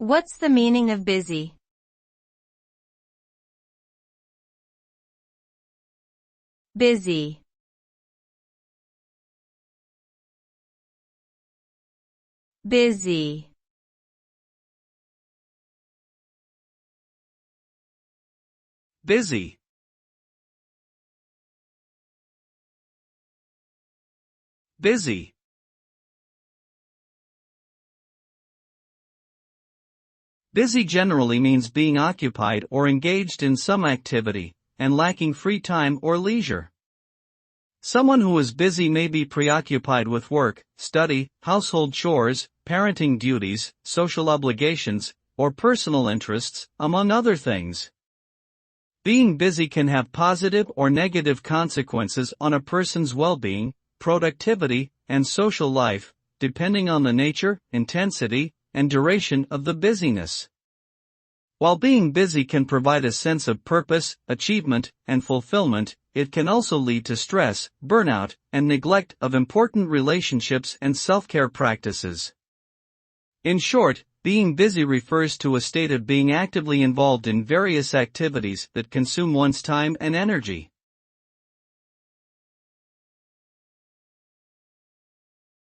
What's the meaning of busy? Busy. Busy. Busy. Busy. Busy generally means being occupied or engaged in some activity, and lacking free time or leisure. Someone who is busy may be preoccupied with work, study, household chores, parenting duties, social obligations, or personal interests, among other things. Being busy can have positive or negative consequences on a person's well-being, productivity, and social life, depending on the nature, intensity, and duration of the busyness. While being busy can provide a sense of purpose, achievement, and fulfillment, it can also lead to stress, burnout, and neglect of important relationships and self-care practices. In short, being busy refers to a state of being actively involved in various activities that consume one's time and energy.